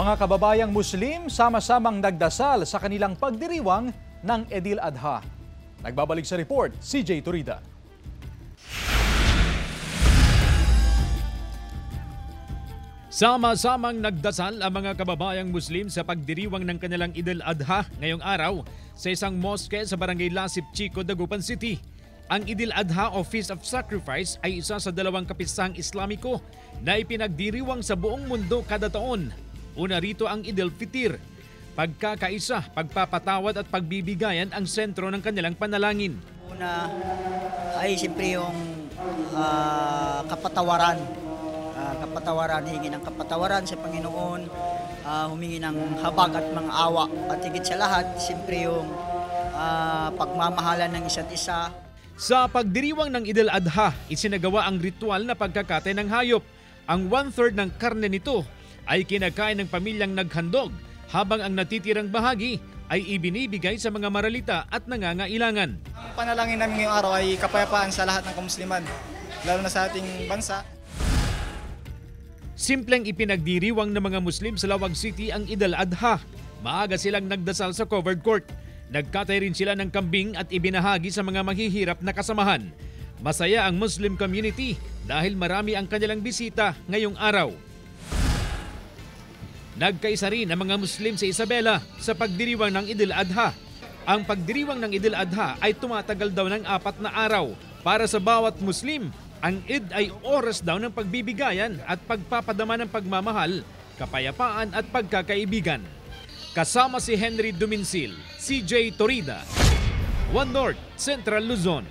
Mga kababayang Muslim sama-samang nagdasal sa kanilang pagdiriwang ng Eid al-Adha. Nagbabalik sa report, CJ Turida. Sama-samang nagdasal ang mga kababayang Muslim sa pagdiriwang ng kanilang Eid al-Adha ngayong araw sa isang mosque sa Barangay Lasip Chico, Dagupan City. Ang Eid al-Adha o Feast of Sacrifice ay isa sa dalawang kapistahang Islamiko na ipinagdiriwang sa buong mundo kada taon. Una rito ang Eid al-Fitr. Pagkakaisa, pagpapatawad at pagbibigayan ang sentro ng kanilang panalangin. Una ay siyempre yung kapatawaran. Hingi ng kapatawaran sa Panginoon, humingi ng habag at mga awa. At higit sa lahat, siyempre yung pagmamahalan ng isa't isa. Sa pagdiriwang ng Eid al-Adha, isinagawa ang ritual na pagkakatay ng hayop. Ang 1/3 ng karne nito ay kinakain ng pamilyang naghandog, habang ang natitirang bahagi ay ibinibigay sa mga maralita at nangangailangan. Ang panalangin namin ngayong araw ay kapayapaan sa lahat ng kamusliman, lalo na sa ating bansa. Simpleng ipinagdiriwang ng mga Muslim sa Lawag City ang Eid al-Adha. Maaga silang nagdasal sa covered court. Nagkatay rin sila ng kambing at ibinahagi sa mga maghihirap na kasamahan. Masaya ang Muslim community dahil marami ang kanilang bisita ngayong araw. Nagkaisa rin ang mga Muslim sa Isabela sa pagdiriwang ng Eid al-Adha. Ang pagdiriwang ng Eid al-Adha ay tumatagal daw ng 4 na araw. Para sa bawat Muslim, ang Eid ay oras daw ng pagbibigayan at pagpapadama ng pagmamahal, kapayapaan at pagkakaibigan. Kasama si Henry Duminsil, CJ Torida, One North, Central Luzon.